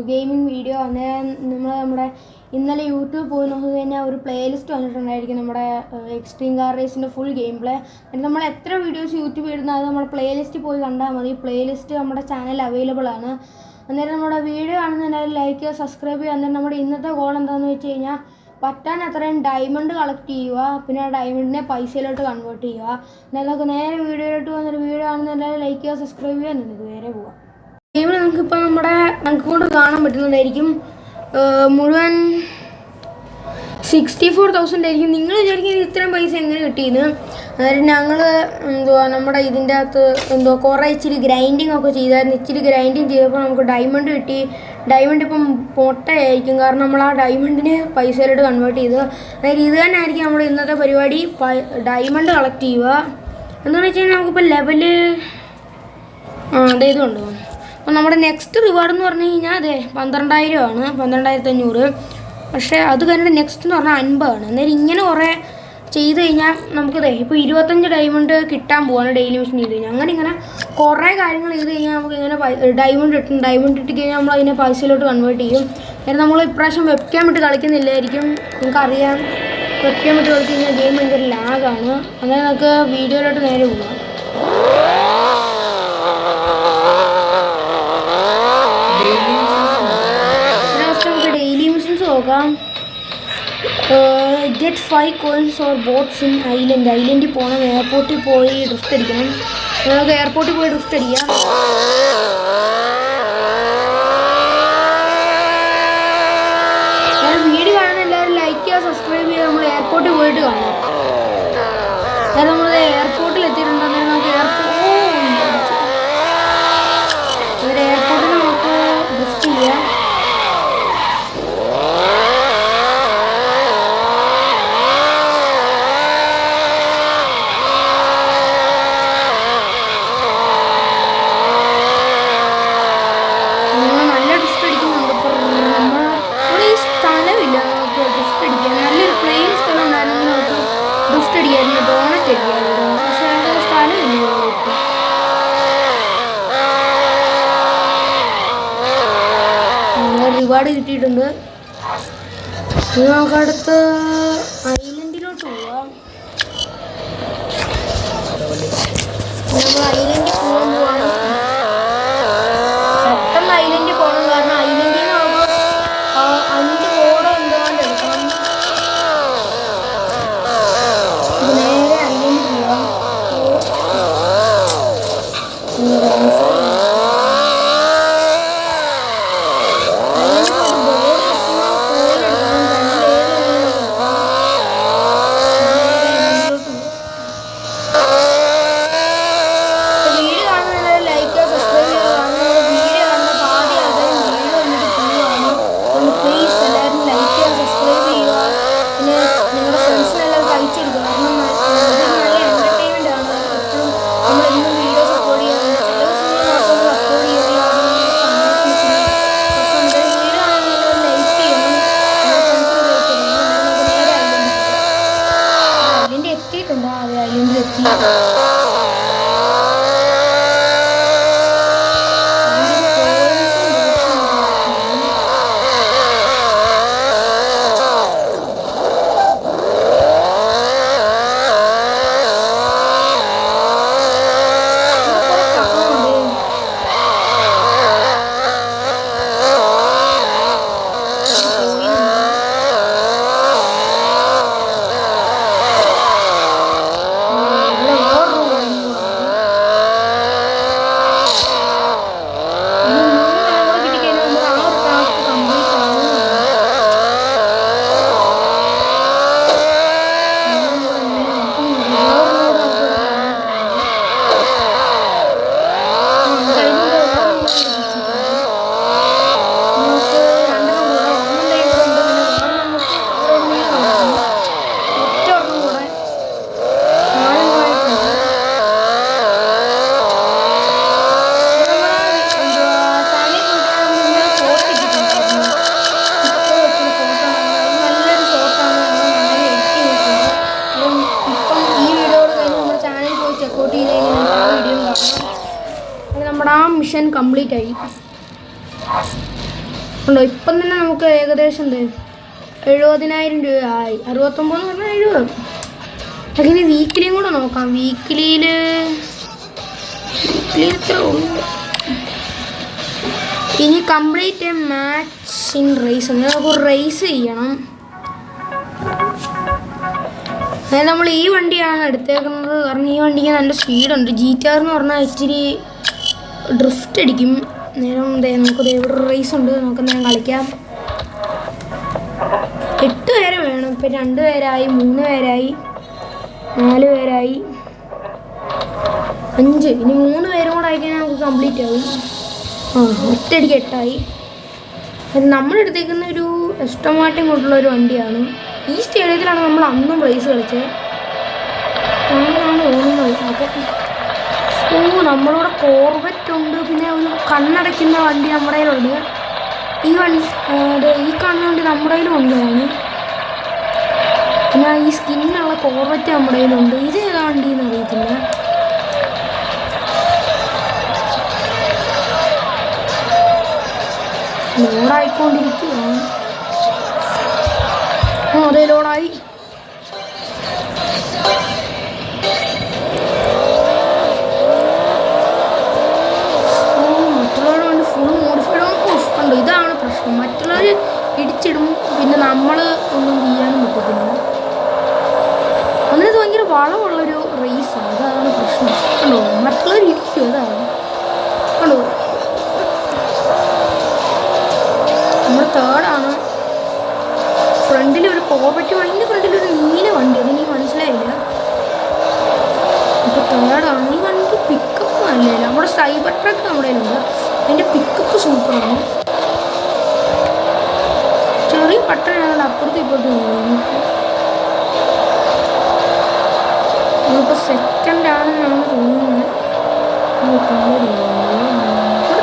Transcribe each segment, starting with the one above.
Gaming video അന്നേരം നമ്മുടെ ഇന്നലെ യൂട്യൂബ് പോയി നോക്കി കഴിഞ്ഞാൽ ഒരു പ്ലേലിസ്റ്റ് വന്നിട്ടുണ്ടായിരിക്കും നമ്മുടെ എക്സ്ട്രീം കാർ റേസിൻ്റെ ഫുൾ ഗെയിം പ്ലേ. എന്നിട്ട് നമ്മൾ എത്ര വീഡിയോസ് യൂട്യൂബ് ഇടുന്നത് അത് നമ്മുടെ പ്ലേലിസ്റ്റ് പോയി കണ്ടാൽ മതി. പ്ലേലിസ്റ്റ് നമ്മുടെ ചാനൽ അവൈലബിൾ ആണ്. അന്നേരം നമ്മുടെ വീഡിയോ കാണുന്നതിനായി ലൈക്ക് ചെയ്യുക, സബ്സ്ക്രൈബ് ചെയ്യുക. അന്നേരം നമ്മുടെ ഇന്നത്തെ ഗോൾ എന്താണെന്ന് വെച്ച് കഴിഞ്ഞാൽ പറ്റാൻ അത്രയും ഡയമണ്ട് കളക്ട് ചെയ്യുക, പിന്നെ ആ ഡയമണ്ടിനെ പൈസയിലോട്ട് കൺവേർട്ട് ചെയ്യുക. എന്നാൽ നമുക്ക് നേരെ വീഡിയോയിലോട്ട് വന്നിട്ട് വീഡിയോ കാണുന്നതിനായി ലൈക്ക് ചെയ്യുക, സബ്സ്ക്രൈബ് ചെയ്യുക. എന്നിട്ട് നേരെ പോവാം. ഗെയിമിൽ നമുക്കിപ്പോൾ നമുക്ക് കൊണ്ട് കാണാൻ പറ്റുന്നതായിരിക്കും മുഴുവൻ 64,000 ആയിരിക്കും. നിങ്ങൾ വിചാരിക്കുന്നത് ഇത്രയും പൈസ എങ്ങനെ കിട്ടിയെന്ന്. അതായത് ഞങ്ങൾ നമ്മുടെ ഇതിൻ്റെ അകത്ത് കുറേ ഇച്ചിരി ഗ്രൈൻഡിങ് ഒക്കെ ചെയ്തായിരുന്നു. ഇച്ചിരി ഗ്രൈൻഡിങ് ചെയ്തപ്പോൾ നമുക്ക് ഡയമണ്ട് കിട്ടി. ഡയമണ്ട് ഇപ്പം പൊട്ടയായിരിക്കും, കാരണം നമ്മൾ ആ ഡയമണ്ടിനെ പൈസയിലോട്ട് കൺവേർട്ട് ചെയ്തു. അതായത് ഇത് തന്നെ ആയിരിക്കും നമ്മുടെ ഇന്നത്തെ പരിപാടി, ഡയമണ്ട് കളക്ട് ചെയ്യുക. എന്താണെന്ന് വെച്ച് കഴിഞ്ഞാൽ നമുക്കിപ്പോൾ ലെവല് അതായത് കൊണ്ടുപോകും. അപ്പോൾ നമ്മുടെ നെക്സ്റ്റ് റിവാർഡ് എന്ന് പറഞ്ഞു കഴിഞ്ഞാൽ അതെ 12,000 ആണ്, 12,500. പക്ഷേ അത് കഴിഞ്ഞിട്ട് നെക്സ്റ്റ് എന്ന് പറഞ്ഞാൽ 50 ആണ്. അന്നേരം ഇങ്ങനെ കുറേ ചെയ്ത് കഴിഞ്ഞാൽ നമുക്കതേ ഇപ്പോൾ 25 ഡയമണ്ട് കിട്ടാൻ പോവാണ് ഡെയിലി മിഷൻ ചെയ്ത് കഴിഞ്ഞാൽ. ഇങ്ങനെ കുറേ കാര്യങ്ങൾ ചെയ്ത് കഴിഞ്ഞാൽ നമുക്ക് ഇങ്ങനെ ഡയമണ്ട് കിട്ടും. ഡയമണ്ട് ഇട്ട് കഴിഞ്ഞാൽ നമ്മൾ അതിനെ പൈസയിലോട്ട് കൺവേർട്ട് ചെയ്യും. അതായത് നമ്മൾ ഇപ്രാവശ്യം വെബ്ക്യാം ഇട്ട് കളിക്കുന്നില്ലായിരിക്കും, നിങ്ങൾക്കറിയാം. വെബ്ക്യാം ഇട്ട് കളിച്ച് കഴിഞ്ഞാൽ ഗെയിം ഭയങ്കര ലാഗാണ്. അങ്ങനെ നമുക്ക് വീഡിയോയിലോട്ട് നേരെ പോകാം. Get 5 coins or boats in island. ഐലൻഡിൽ പോകണം, എയർപോർട്ടിൽ പോയി ഡ്രിഫ്റ്റ് അടിക്കണം. നമുക്ക് എയർപോർട്ടിൽ പോയി ഡ്രിഫ്റ്റ് അടിക്കാം. വീഡിയോ കാണുന്ന എല്ലാവരും ലൈക്ക് ചെയ്യുക, സബ്സ്ക്രൈബ് ചെയ്യുക. നമ്മൾ എയർപോർട്ടിൽ പോയിട്ട് കാണാം. അതായത് നമ്മൾ എയർപോർട്ടിൽ എത്തിയിട്ടുണ്ട്. അന്നേരം നമുക്ക് എയർപോർട്ടിൽ നമുക്ക് ഡ്രിഫ്റ്റ് ചെയ്യാം. റിവാർഡ് കിട്ടിയിട്ടുണ്ട്. നമുക്ക് അടുത്ത് ഐലൻഡിലോട്ട് പോവാം. നമ്മൾ ഐലൻഡിൽ പോകാൻ പോവാണ്. പെട്ടെന്ന് ഐലൻഡിൽ പോകണം, കാരണം ഐലൻഡിൽ നിന്ന് നമുക്ക് 5 കോഡ് എന്തുകൊണ്ട് എടുക്കണം. നേരെ ഐലൻഡിൽ പോവാം. മിഷൻ കംപ്ലീറ്റ് ആയി ഉണ്ടോ. ഇപ്പം തന്നെ നമുക്ക് ഏകദേശം 70,000 രൂപ ആയി. 69 എന്ന് പറഞ്ഞാൽ 70. അതിന് വീക്കിലിയും കൂടെ നോക്കാം. വീക്കിലിയിൽ എത്ര ഉണ്ട്. ഇനി കംപ്ലീറ്റ് മാച്ച് ഇൻ റേസ് ഉണ്ട്. നമുക്ക് റേസ് ചെയ്യണം. അതായത് നമ്മൾ ഈ വണ്ടിയാണ് എടുത്തേക്കുന്നത്. കാരണം ഈ വണ്ടിക്ക് നല്ല സ്പീഡുണ്ട്. GTR എന്ന് പറഞ്ഞാൽ ഇച്ചിരി ഡ്രിഫ്റ്റ് അടിക്കും. നേരം നമുക്ക് ഇവിടെ ഒരു റേസ് ഉണ്ട്. നമുക്ക് ഞാൻ കളിക്കാം. 8 പേര് വേണം. ഇപ്പം 2 പേരായി, 3 പേരായി, 4 പേരായി, 5. ഇനി 3 പേരും കൂടെ ആയിക്കഴിഞ്ഞാൽ നമുക്ക് കംപ്ലീറ്റ് ആവും. ഒറ്റയടിക്ക് 8 ആയി. നമ്മളെടുത്തേക്കുന്ന ഒരു എസ്റ്റമാർട്ടിൻ കൊണ്ടുള്ള ഒരു വണ്ടിയാണ്. ഈ സ്റ്റേഡിയത്തിലാണ് നമ്മൾ അന്നും റേസ് കളിച്ചത്. അങ്ങനെയാണ് തോന്നുന്നത്. ഓക്കെ, നമ്മളിവിടെ കോർവെറ്റ് ഉണ്ട്. പിന്നെ ഒരു കണ്ണടയ്ക്കുന്ന വണ്ടി നമ്മുടെ കയ്യിലുണ്ട്. ഈ കാണുന്ന വണ്ടി നമ്മുടെ കയ്യിലും ഉണ്ട്. പിന്നെ ഈ സ്കിന്നുള്ള കോർവെറ്റ് നമ്മുടെ കയ്യിലുണ്ട്. ഇത് ഏതാ വണ്ടിയെന്ന് അറിയത്തില്ല. ലോഡായിക്കൊണ്ടിരിക്കുകയാണ്. അതെ, ലോഡായി. മറ്റുള്ളവരുടെ വണ്ടി ഫുൾ മോഡിഫൈഡ് കണ്ടു. ഇതാണ് പ്രശ്നം. മറ്റുള്ളവർ ഇടിച്ചിടും, പിന്നെ നമ്മൾ ഒന്നും ചെയ്യാനും പറ്റത്തില്ല. അന്നേരം ഭയങ്കര വളമുള്ളൊരു റേസാണ്. അതാണ് പ്രശ്നം. കണ്ടോ, മറ്റുള്ളവർ ഇടിക്കും. അതാണ് കണ്ടോ. നമ്മൾ തേർഡാണ്. ഫ്രണ്ടിൽ ഒരു കോർവെറ്റ്, അതിൻ്റെ ഫ്രണ്ടിലൊരു നീല വണ്ടി. അതെനിക്ക് മനസ്സിലായില്ല. ഇപ്പോൾ തേർഡാണ്. ഈ വണ്ടിക്ക് പിക്കപ്പ് നല്ലതല്ല. നമ്മുടെ സൈബർ ട്രക്ക് നമ്മുടെ കയ്യിലുണ്ട്. അതിൻ്റെ പിക്കപ്പ് സൂപ്പറാണ്. ചെറിയ പട്ടണമാണ്. അപ്പുറത്ത് ഇപ്പോഴത്തെ നമ്മളിപ്പോൾ സെക്കൻഡാണെന്നാണ് തോന്നുന്നത്. ഇവിടെ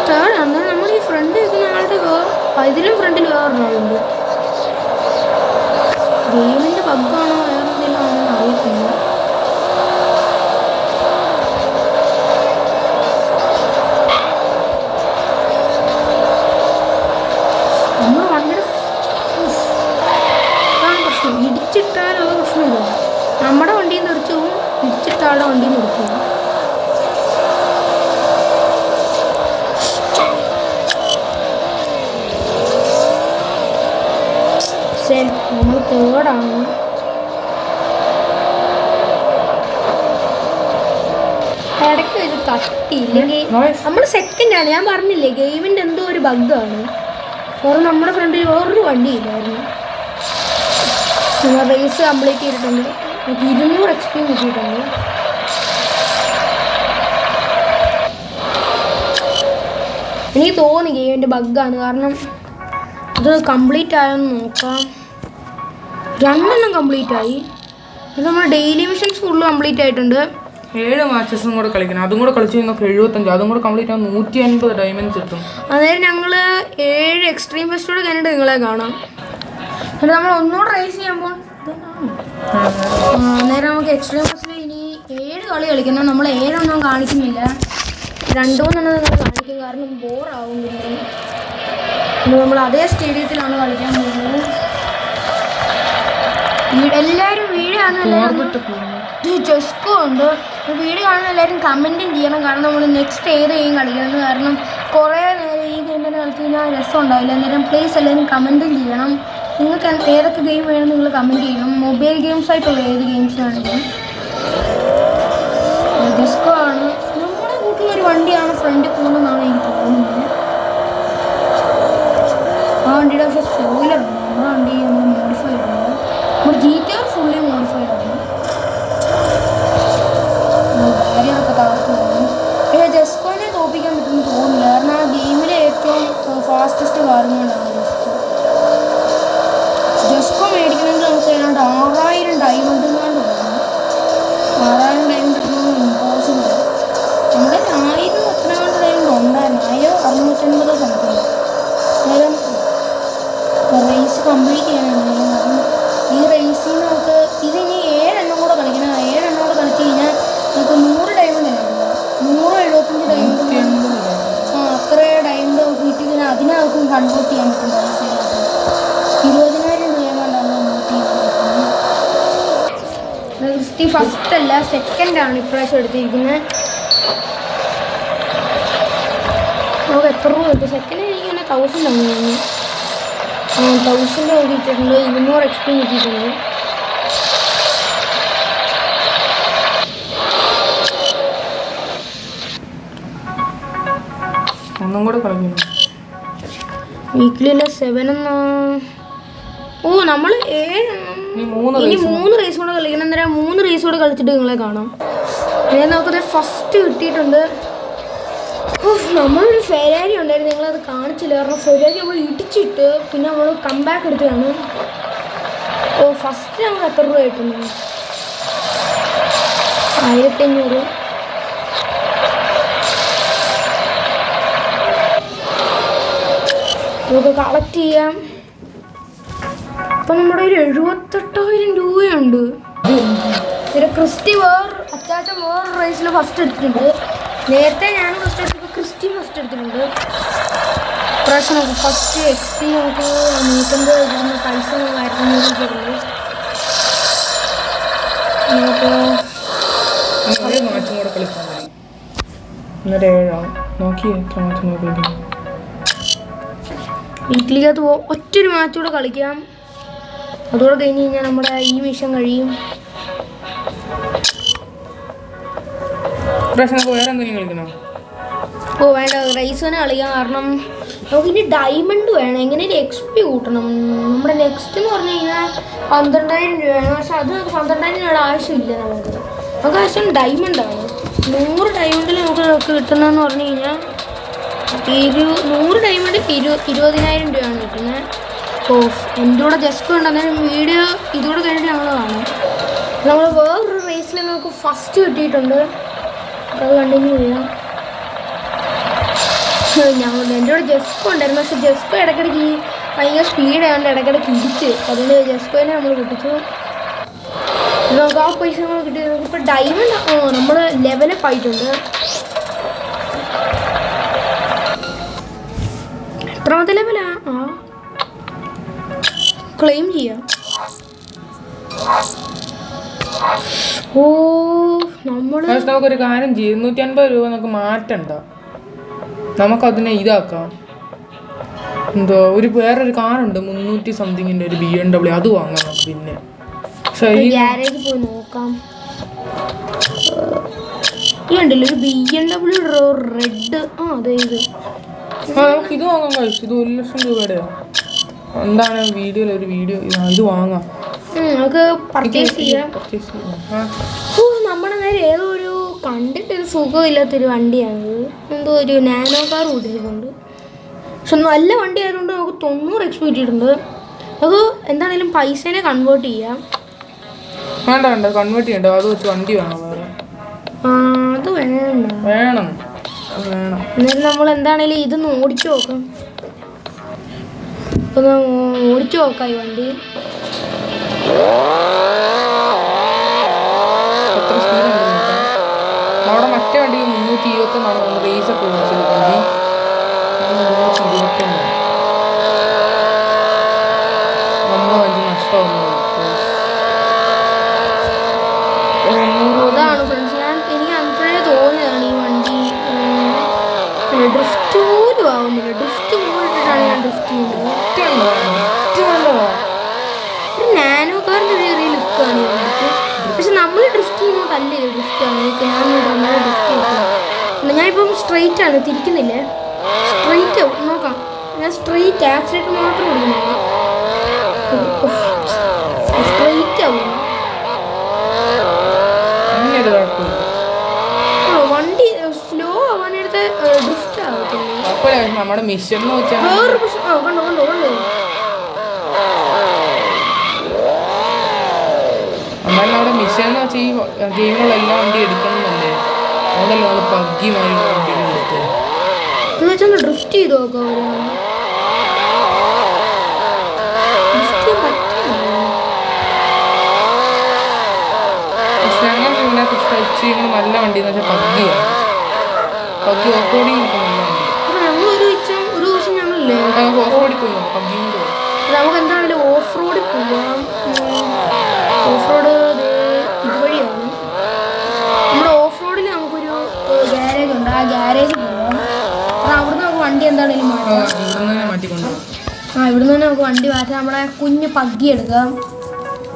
തേർഡാണ്. നമ്മൾ ഈ ഫ്രണ്ട് വെക്കുന്ന ആളുടെ ഇതിലും ഫ്രണ്ടിൽ വേറൊരാളുണ്ട്. ഗെയിമിൻ്റെ ബഗ്ഗാണോ വേറെ എന്തെങ്കിലും ആണോ അറിയത്തില്ല. നമ്മൾ ഭയങ്കര പ്രശ്നം. ഇടിച്ചിട്ടാലുള്ള പ്രശ്നമില്ല. നമ്മുടെ വണ്ടിയിൽ നിർച്ചു പോകും, ഇടിച്ചിട്ടാളുടെ വണ്ടിയിൽ നിർച്ചു പോകും. ശരി, നമ്മൾ തേർഡാണ്. ഇടയ്ക്ക് ഇത് തട്ടിയില്ലെങ്കിൽ നമ്മൾ സെക്കൻഡാണ്. ഞാൻ പറഞ്ഞില്ലേ, ഗെയിമിൻ്റെ എന്തോ ഒരു ബഗ്ഗാണ്. കാരണം നമ്മുടെ ഫ്രണ്ടിൽ വേറൊരു വണ്ടി ഇല്ലായിരുന്നു. നമ്മൾ റേസ് കംപ്ലീറ്റ് ചെയ്തിട്ടുണ്ട്. 200 XP കിട്ടിയിട്ടുണ്ട്. എനിക്ക് തോന്നി ഗെയിമിൻ്റെ ബഗ്ഗാണ്. കാരണം ഇത് കംപ്ലീറ്റ് ആയെന്ന് നോക്കാം. 2 കംപ്ലീറ്റ് ആയി. ഇത് നമ്മൾ ഡെയിലി മിഷൻസ് ഫുള്ള് കംപ്ലീറ്റ് ആയിട്ടുണ്ട്. 7 മാച്ചസും കൂടെ കളിക്കണം. അതും കൂടെ കളിച്ച് കഴിഞ്ഞാൽ 75. അതും കൂടെ കംപ്ലീറ്റ് ആകും 150 ഡയമണ്ട്സ് കിട്ടും. അതായത് ഞങ്ങൾ 7 എക്സ്ട്രീം ഫെസ്റ്റോടെ കഴിഞ്ഞിട്ട് നിങ്ങളെ കാണാം. എന്നിട്ട് നമ്മൾ ഒന്നുകൂടെ റേസ് ചെയ്യുമ്പോൾ അന്നേരം നമുക്ക് എക്സ്ട്രീം ഫെസ്റ്റിൽ ഇനി 7 കളി കളിക്കണം. നമ്മൾ 7 കാണിക്കുന്നില്ല. 2-3 നിങ്ങൾ കാണിക്കും. കാരണം ബോറാവും. പിന്നെ നമ്മൾ അതേ സ്റ്റേഡിയത്തിലാണ് കളിക്കാൻ പോകുന്നത്. എല്ലാവരും വീഡിയോ കാണുന്ന ചെസ്കോ ഉണ്ട്. വീഡിയോ കാണുന്ന എല്ലാവരും കമൻറ്റും ചെയ്യണം. കാരണം നമ്മൾ നെക്സ്റ്റ് ഏത് ഗെയിം കളിക്കണം. കാരണം കുറേ നേരം ഈ ഗെയിം തന്നെ കളിച്ച് കഴിഞ്ഞാൽ രസം ഉണ്ടാവില്ല. അന്നേരം പ്ലീസ് എല്ലാവരും കമൻറ്റും ചെയ്യണം. നിങ്ങൾക്ക് ഏതൊക്കെ ഗെയിം വേണം നിങ്ങൾ കമൻറ്റ് ചെയ്യണം. മൊബൈൽ ഗെയിംസ് ആയിട്ടുള്ള ഏത് ഗെയിംസ് ആണെങ്കിലും. ചെസ്കോ ആണ്. നമ്മുടെ കൂട്ടിലൊരു വണ്ടിയാണ് ഫ്രണ്ടിൽ പോകുന്നതെന്നാണ് എനിക്ക് തോന്നുന്നത്. ആ വണ്ടിയുടെ പക്ഷേ സ്പോയിലറുണ്ട്. നമ്മുടെ വണ്ടി നമ്മൾ മോഡിഫൈഡ് ഉണ്ട്. നമ്മുടെ GTR ഫുള്ളി മോഡിഫൈഡ് ആണ്. ബാരിയറൊക്കെ തകർത്ത് പോകുന്നു. പക്ഷേ ജെസ്കോനെ തോപ്പിക്കാൻ പറ്റുമെന്ന് തോന്നുന്നില്ല. കാരണം ആ ഗെയിമിലെ ഏറ്റവും ഫാസ്റ്റസ്റ്റ് കാറും കൊണ്ടാണ് ജെസ്കോ മേടിക്കണമെങ്കിൽ നമുക്ക് ഏതാണ്ട് 6000 ഡയമണ്ട് കൊണ്ട് വേണം. 6000 ഡയമണ്ട് കിട്ടുന്നത് ഇമ്പോസിബിൾ. നമ്മുടെ 1000 എത്രയാണ്ട് ഡയമണ്ട് ഉണ്ടായിരുന്നു. 1650 സംതിങ്. അന്നേരം റേസ് കംപ്ലീറ്റ് ചെയ്യാനാണ്. കാരണം ഈ റേസിൽ നമുക്ക് ഇതിനി 7 കൂടെ കളിക്കണം. 7 കൂടെ കളിച്ച് കഴിഞ്ഞാൽ നമുക്ക് 100 ഡയമണ്ട് കിട്ടുക. 175 ഡയമണ്ട്. കൺവേർട്ട് ചെയ്യാൻ പറ്റും പൈസയിലോട്ട്. 20,000 രൂപ കൊണ്ടാണ് കൺവേർട്ട് ചെയ്യാൻ. ക്രിസ്റ്റി ഫസ്റ്റ് അല്ല സെക്കൻഡാണ് ഇപ്രാവശ്യം എടുത്തിരിക്കുന്നത്. നമുക്ക് എത്ര രൂപ കിട്ടും? സെക്കൻഡ് എനിക്ക് തന്നെ 1000 ആണ് തോന്നുന്നു. 1000 കിട്ടിയിട്ടുണ്ട്. 200 XP കിട്ടിയിട്ടുണ്ട്. ഒന്നും കൂടെ കളിക്കുന്നു. വീക്കിലില്ല 7 എന്നാ. ഓ നമ്മൾ 7 ഇനി 3 റേസ് കൂടെ കളിക്കണം. അന്നേരം 3 റേസ് കൂടെ കളിച്ചിട്ട് നിങ്ങളെ കാണാം. ഞാൻ നമുക്കത് ഫസ്റ്റ് കിട്ടിയിട്ടുണ്ട്. നമ്മളൊരു ഫെരാരി ഉണ്ടായിരുന്നു, നിങ്ങളത് കാണിച്ചില്ല. കാരണം ഫെരാരി നമ്മൾ ഇടിച്ചിട്ട് പിന്നെ നമ്മൾ കംബാക്ക് എടുത്തതാണ്. ഓ ഫസ്റ്റ് നമുക്ക് എത്ര രൂപ കിട്ടുന്നു? 1500. നമുക്ക് കളക്ട് ചെയ്യാം. അപ്പം നമ്മുടെ ഒരു 78,000 രൂപയുണ്ട്. പിന്നെ ക്രിസ്റ്റി അത്യാവശ്യം വേറെ റേസിൽ ഫസ്റ്റ് എടുത്തിട്ടുണ്ട്. നേരത്തെ ഞാൻ ഫസ്റ്റ് എടുത്തപ്പോൾ ക്രിസ്റ്റി ഫസ്റ്റ് എടുത്തിട്ടുണ്ട്. ഇപ്രാവശ്യം നമുക്ക് ഫസ്റ്റ് XP നമുക്ക് 150 കിട്ടുന്ന പൈസ 1500 കിട്ടുന്നത്. നമുക്ക് മാച്ചും കൂടെ കളിക്കാൻ മതി. 7 നോക്കി എത്ര മാച്ചും കൂടെ കളിക്കണം. വീട്ടിലേക്കകത്ത് ഒറ്റൊരു മാച്ച് കൂടെ കളിക്കാം. അതോടെ കഴിഞ്ഞ് കഴിഞ്ഞാൽ നമ്മുടെ ഈ മിഷൻ കഴിയും. വേറെ എന്തെങ്കിലും കളിക്കണോ? ഓ വേണ്ട, റൈസ് തന്നെ കളിക്കാം. കാരണം നമുക്കിനി ഡയമണ്ട് വേണം. എങ്ങനെയും XP കൂട്ടണം. നമ്മുടെ നെക്സ്റ്റ് എന്ന് പറഞ്ഞു കഴിഞ്ഞാൽ 12,000 രൂപയാണ്. പക്ഷെ അത് 12,000 രൂപയുടെ ആവശ്യമില്ല. നമുക്ക് ആവശ്യം ഡയമണ്ടാണ്. 100 ഡയമണ്ടിൽ നമുക്ക് കിട്ടുന്നതെന്ന് പറഞ്ഞു കഴിഞ്ഞാൽ 100 ഡയമണ്ട് 20,000 രൂപയാണ് കിട്ടുന്നത്. ഓ എൻ്റെ കൂടെ ജസ്റ്റ് ഉണ്ടെന്നാലും വീഡിയോ ഇതുകൂടെ കഴിഞ്ഞിട്ട് ഞങ്ങൾ കാണാം. നമ്മൾ വേറൊരു റേസിൽ നമുക്ക് ഫസ്റ്റ് കിട്ടിയിട്ടുണ്ട്. അത് കണ്ടിന്യൂ ചെയ്യാം. എൻ്റെ കൂടെ ജസ്കോ ഉണ്ടായിരുന്നു. പക്ഷെ ജസ്കോ ഇടയ്ക്കിടയ്ക്ക് ഭയങ്കര സ്പീഡായതുകൊണ്ട് ഇടയ്ക്കിടയ്ക്ക് ഇടിച്ച്. അതുകൊണ്ട് ജസ്കോനെ നമ്മൾ കിട്ടിച്ചു. നമുക്ക് ആ പൈസ നമ്മൾ കിട്ടി. നമുക്കിപ്പോൾ ഡയമണ്ട് നമ്മൾ ലെവലപ്പ് ആയിട്ടുണ്ട്. എത്രാമത്തെ ലെവലാ? ക്ലെയിം ചെയ്യാം. ഓ നമുക്കൊരു കാര്യം ചെയ്യും. 250 രൂപ നമുക്ക് മാറ്റണ്ട. നമുക്കതിനെ ഇതാക്കാം. എന്തോ വേറൊരു കാറുണ്ട് 300 സംതിങ്ങിൻ്റെ ഒരു BMW. അത് വാങ്ങാം നമുക്ക്. പിന്നെ ഗ്യാരേജിൽ പോയി നോക്കാം. ഈ ഉണ്ടല്ലോ ഒരു BMW റെഡ്. അതെ ഇത് നമുക്ക് ഇത് വാങ്ങാൻ കഴിച്ചു. ഇത് 1,00,000 രൂപയുടെയാണ്. എന്താണ് വീഡിയോയിൽ ഒരു വീഡിയോ ഇത് വാങ്ങാം. നമുക്ക് പർച്ചേസ് ചെയ്യാം. നമ്മുടെ നേരെ ഏതോ ഒരു കണ്ടിട്ടൊരു സുഖമില്ലാത്തൊരു വണ്ടിയാണിത്. എന്തോ ഒരു നാനോ കാർ കൂട്ടിയിട്ടുണ്ട്. പക്ഷെ നല്ല വണ്ടി ആയതുകൊണ്ട് നമുക്ക് 90 XP കിട്ടിയിട്ടുണ്ട്. നമുക്ക് എന്താണെങ്കിലും പൈസേനെ കൺവേർട്ട് ചെയ്യാം. വേണ്ട കൺവേർട്ട് ചെയ്യണ്ട. അത് വെച്ച് വണ്ടി വേണം വേറെ. അത് വേണം. എന്നാലും നമ്മൾ എന്താണേലും ഇതൊന്ന് ഓടിച്ചു നോക്കാം. ഒന്ന് ഓടിച്ചു നോക്കാം ഈ വണ്ടി. എത്ര സ്പീഡുണ്ട് നോക്കാം. നമ്മുടെ മറ്റേ വണ്ടി 321 റേസൊക്കെ ഓടിച്ചത് വണ്ടി 321. നമ്മളെ വണ്ടി നഷ്ടമാകുന്നു. അതാണ് ഫ്രണ്ട്സ്, എനിക്ക് അത്രേ തോന്നിയതാണ് ഈ വണ്ടി ഡ്രിഫ്റ്റ് പോലും ആവുന്നില്ല. ഡ്രിഫ്റ്റ് പോയിട്ടാണ് ഞാൻ ഡ്രിഫ്റ്റ് ചെയ്യുന്നത്. ഒരു നാനോ കാറിൻ്റെ ഒരു ചെറിയ ലുക്കാണ് ഈ വണ്ടിക്ക്. പക്ഷെ നമ്മൾ ഡ്രിഫ്റ്റ് ചെയ്യുന്നതല്ല, ഇത് ഡ്രിഫ്റ്റാണ്. ഞാൻ ഡ്രിഫ്റ്റ് ചെയ്യുന്നത്. ഞാനിപ്പം സ്ട്രെയിറ്റ് ആണ്, തിരിക്കുന്നില്ലേ. സ്ട്രെയിറ്റ് നോക്കാം. ഞാൻ സ്ട്രെയിറ്റ് ആക്സിഡൻറ്റ് മാത്രം കൊടുക്കുന്നുണ്ട്. സ്ട്രെയിറ്റ് ആവുന്നു. വണ്ടി സ്ലോ ആവാനെടുത്ത് ഡ്രിഫ്റ്റ് ആവത്തില്ല. നമ്മുടെ മിഷൻ നോക്കിയാൽ വേറൊരു പ്രശ്നം കണ്ടോ എന്നാലും അവിടെ മിഷൻ എന്ന് വെച്ചാൽ ഈ ഗെയിമിലുള്ള എല്ലാ വണ്ടി എടുക്കണമെന്നല്ലേ. അവിടെയല്ല നമ്മൾ പഗ്ഗി മാറി വണ്ടികൾ എടുത്ത് ഇത് വെച്ചൊന്ന് ഡ്രിഫ്റ്റ് ചെയ്ത് നോക്കാം. ഞങ്ങൾ നല്ല വണ്ടി എന്ന് വെച്ചാൽ പഗ്ഗി ഓഫ് റോഡിങ് ഒക്കെ നല്ല വണ്ടി. ഞങ്ങളൊരു ദിവസം ഞങ്ങളില്ലേ പബ്ജിയും കൂടെ നമുക്ക് എന്താണെങ്കിലും ഓഫ് റോഡിൽ പോവാം. ഓഫ് റോഡ് ഇതുവഴിയാണ്. നമ്മുടെ ഓഫ് റോഡിൽ നമുക്കൊരു ഗ്യാരേജ് ഉണ്ട്. ആ ഗ്യാരേജിൽ പോവാം. അവിടുന്ന് നമുക്ക് വണ്ടി എന്താണെങ്കിലും മാറ്റാം. ഇവിടുന്ന് തന്നെ നമുക്ക് വണ്ടി മാറ്റാം. നമ്മളെ കുഞ്ഞ് പഗ്ഗി എടുക്കാം.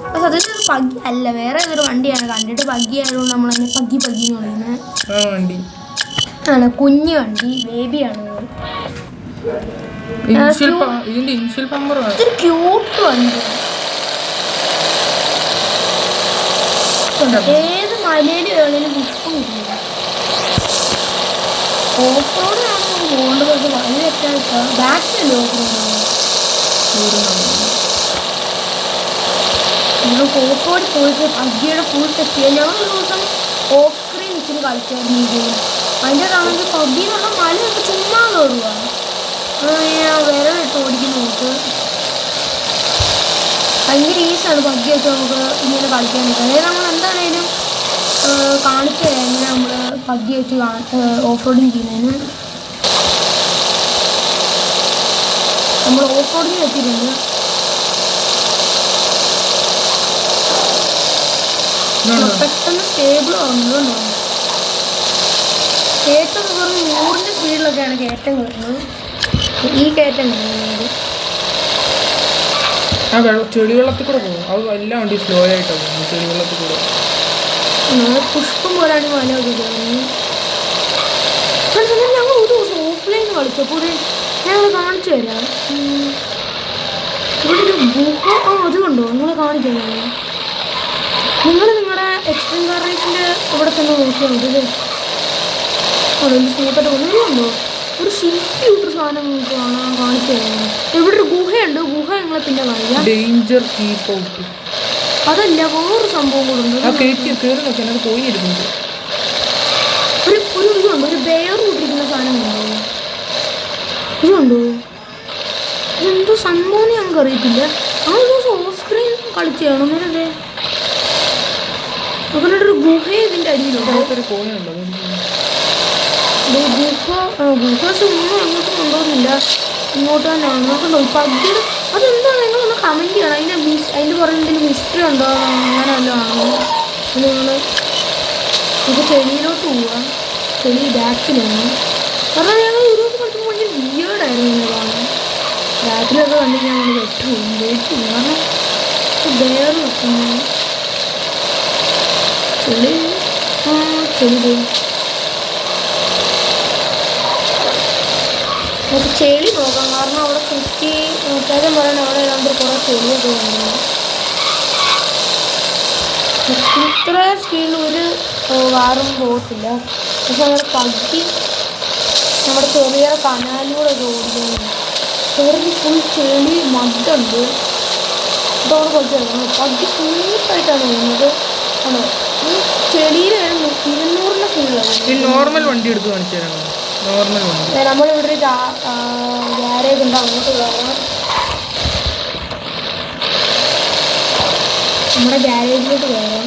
അപ്പോൾ സത്യത്തിൽ പഗ്ഗി അല്ല, വേറെ ഏതൊരു വണ്ടിയാണ്. കണ്ടിട്ട് പഗ്ഗി ആയതുകൊണ്ട് നമ്മളതിനെ പഗ്ഗി എന്ന് പറയുന്നത്. ആണ് കുഞ്ഞ് വണ്ടി, ബേബിയാണ്. ഇതൊരു ക്യൂട്ട് വണ്ടി. ഏത് മലയിൽ വേണേലും പുഷ്പം കിട്ടില്ല. ഓഫ് റോഡിലാണ് പോകേണ്ടത്. വഴി തെറ്റായിട്ടാ ബാക്കിലല്ലേ ഓഫ് റോഡ്. നമുക്ക് ഓഫ് റോഡിൽ പോയിട്ട് പഗ്ഗിയുടെ ഫുൾ ടെസ്റ്റ് ചെയ്യാം. ഞങ്ങളൊരു ദിവസം ഓഫ് സ്ക്രീൻ ഇച്ചിരി കളിച്ചായിരുന്നു ഈ ഗെയിം. അതിൻ്റെ അതാണെങ്കിൽ പബ്ജി എന്നുള്ള മലയൊക്കെ ചുമ്മാ കയറുക. വിരലിട്ട് ഓടിക്കുന്ന നോക്ക് ഭയങ്കര ഈസിയാണ് പബ്ജി വെച്ച് നമുക്ക് ഇങ്ങനെ കളിക്കാനൊക്കെ. അതായത് നമ്മൾ എന്താണേലും കാണിച്ചു തരാം എങ്ങനെ നമ്മൾ പബ്ജി വെച്ച് ഓഫ് റോഡിങ് ചെയ്യുന്നതിന്. നമ്മൾ ഓഫ് റോഡിങ് എത്തിയിട്ടുണ്ട്. പെട്ടെന്ന് സ്റ്റേബിൾ ആവുന്നതുകൊണ്ടാണ്. കയറ്റം പറഞ്ഞ് 100ൻ്റെ സ്പീഡിലൊക്കെയാണ് കയറ്റം കയറുന്നത്. ഈ കയറ്റം കയറുന്നത് ചെടിവെള്ളത്തിൽ കൂടെ പോകും. അത് എല്ലാം വണ്ടി സ്ലോ ആയിട്ടാണ് പോകും. ചെടിവെള്ളത്തിൽ കൂടെ പുഷ്പം പോലാണ് മലയൊക്കെ കയറുന്നത്. ഞങ്ങൾ ഒരു ദിവസം ഓഫ്ലൈൻ കളിച്ചപ്പോൾ ഞങ്ങൾ കാണിച്ചു തരാം. ഇവിടെ ഒരു ഗുഹ അത് കണ്ടോ നിങ്ങൾ കാണിക്കാം. നിങ്ങൾ നിങ്ങളുടെ എക്സ്ട്രീം കാർ റേസിൻ്റെ ഇവിടെ തന്നെ നോക്കിയാൽ മതി. അതൊരു സ്മൂത്തായിട്ട് വന്നതുകൊണ്ടോ ഒരു ശില്പി ഒരു സാധനം നിങ്ങൾക്ക് കാണിച്ചു തരാം. ഇവിടെ ഒരു ഗുഹയുണ്ട്. ഗുഹ ഞങ്ങളെ പിന്നെ കാണിക്കാം. ഡേഞ്ചർ കീപ്പ് ഔട്ട് അതല്ല വേറൊരു സംഭവം കൂടെ ഉണ്ട്. ഒരു ഇതുണ്ട്, ഒരു ബെയർ കൂട്ടിരിക്കുന്ന സാധനം ഉണ്ടോ? ഇതുണ്ടോ? ഇതെന്തോ സംഭവം ഞങ്ങൾക്ക് അറിയത്തില്ല. ആ ഒരു ദിവസം ഓഫ് സ്ക്രീൻ കളിച്ചാണോ അങ്ങനത്തെ അങ്ങനൊരു ഗുഹ ഇതിൻ്റെ അടിയിലുണ്ട്. ഗുഹ ഒന്നും അങ്ങോട്ട് കൊണ്ടുപോകുന്നില്ല, ഇങ്ങോട്ട് തന്നെയാണ് നോക്കണ്ടോ. പബ്ജിയുടെ അതെന്താണ് നിങ്ങളൊന്ന് കമൻറ്റ് ചെയ്യണം. അതിൻ്റെ പുറകെ എന്തെങ്കിലും മിസ്റ്ററി ഉണ്ടോ അങ്ങനെ വല്ലതും ആണോ. നിങ്ങൾ നമുക്ക് ചെടിയിലോട്ട് പോവാം. ചെടി ബാക്കിലാണ്. കാരണം ഞങ്ങൾ ഒരു ദിവസം കളിച്ചപ്പോൾ ഭയങ്കര വിയേർഡായിരുന്നു ഇങ്ങനെ കാണാൻ. ബാക്കിലൊക്കെ കണ്ടു ഞങ്ങൾ വെയിറ്റ് കാരണം ബെയർ വെക്കുന്നു. ചെളി ചെളി നമുക്ക് ചെളി നോക്കാം. കാരണം അവിടെ ക്രിസ്റ്റി നോക്കാതെ പറയാൻ അവിടെ ഏതാണ്ട് കുറേ ചെളിയൊക്കെ വന്നു. ഇത്ര സ്പീഡിൽ ഒരു വാറും പോകത്തില്ല. പക്ഷെ നമ്മുടെ പഗ്ഗി നമ്മുടെ ചെറിയ കനാലിലൂടെ ഒക്കെ ഓടിക്കുന്നു. ചെറിയ ഫുൾ ചെളി മഡുണ്ട്. ഇതോടെ കളിച്ചാണ് പഗ്ഗി സ്മൂത്തായിട്ടാണ് പോകുന്നത്. ആണോ ഈ ചെളിയിൽ 200ൻ്റെ സ്പീഡിലാണ്. നോർമൽ വണ്ടി എടുത്ത് കാണിച്ചു തരാം. നോർമൽ വണ്ടി നമ്മളിവിടെ ഒരു ഗ്യാരേജ് ഉണ്ട്, അങ്ങോട്ട് കയറാം. നമ്മുടെ ഗ്യാരേജിലോട്ട് കയറാം.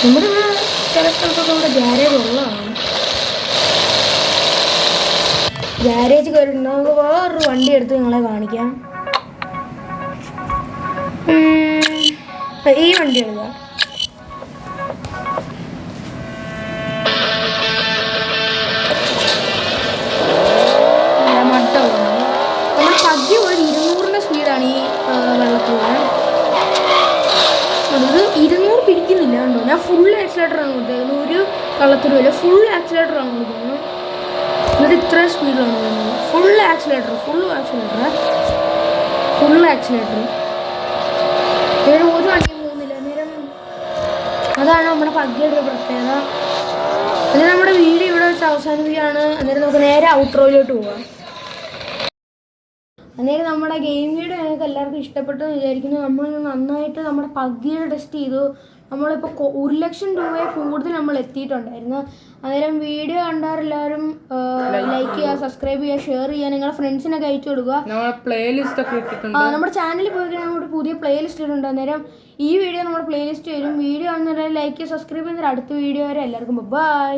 നമ്മുടെ ഇവിടെ ചില സ്ഥലത്തൊക്കെ ഇവിടെ ഗ്യാരേജ് ഉള്ളതാണ്. ഗ്യാരേജ് കയറിയിട്ടുണ്ട്. നമുക്ക് വേറൊരു വണ്ടി എടുത്ത് നിങ്ങളെ കാണിക്കാം. ഈ വണ്ടി എടുക്കാം. നമ്മൾ പഗ്ഗി ഒരു 200ൻ്റെ സ്പീഡാണ് ഈ വെള്ളത്തിലൂടെ. ഇത് 200 പിടിക്കുന്നില്ല കണ്ടോ. ഞാൻ ഫുൾ ആക്സിലേറ്ററാണ് കൊടുത്തത്. ഒരു വെള്ളത്തിലുമില്ല, ഫുൾ ആക്സിലേറ്ററാണ് കൊടുക്കുന്നത്. എന്നിട്ട് ഇത്ര സ്പീഡിലാണ് പോകുന്നത്. ഫുൾ ആക്സിലേറ്റർ ഒരു വണ്ടിയും പോകുന്നില്ല. അന്നേരം അതാണ് നമ്മുടെ പഗ്ഗിയുടെ പ്രത്യേകത. അന്നേരം നമ്മുടെ വീഡിയോ ഇവിടെ വെച്ച് അവസാനിപ്പിക്കുകയാണ്. അന്നേരം നമുക്ക് നേരെ ഔട്ട്രോയിലോട്ട് പോകാം. അന്നേരം നമ്മുടെ ഗെയിം വീഡിയോ ഞങ്ങൾക്ക് എല്ലാവർക്കും ഇഷ്ടപ്പെട്ടു എന്ന് വിചാരിക്കുന്നു. നമ്മൾ നന്നായിട്ട് നമ്മുടെ പഗ്ഗിയുടെ ടെസ്റ്റ് ചെയ്തു. നമ്മളിപ്പോൾ 1,00,000 രൂപയെ കൂടുതൽ നമ്മൾ എത്തിയിട്ടുണ്ടായിരുന്നു. അന്നേരം വീഡിയോ കണ്ടവരെല്ലാവരും ലൈക്ക് ചെയ്യുക, സബ്സ്ക്രൈബ് ചെയ്യുക, ഷെയർ ചെയ്യുക, നിങ്ങളുടെ ഫ്രണ്ട്സിനൊക്കെ അയച്ചു കൊടുക്കുക. നമ്മുടെ ചാനലിൽ പോയി കഴിഞ്ഞാൽ നമ്മുടെ പുതിയ പ്ലേലിസ്റ്റ് ഇട്ടുണ്ട്. അന്നേരം ഈ വീഡിയോ നമ്മുടെ പ്ലേലിസ്റ്റ് വരും. വീഡിയോ കാണുന്നവരെ ലൈക്ക് ചെയ്യുക, സബ്സ്ക്രൈബ് ചെയ്യുന്നവർ അടുത്ത വീഡിയോ വരെ എല്ലാവർക്കും ബൈ.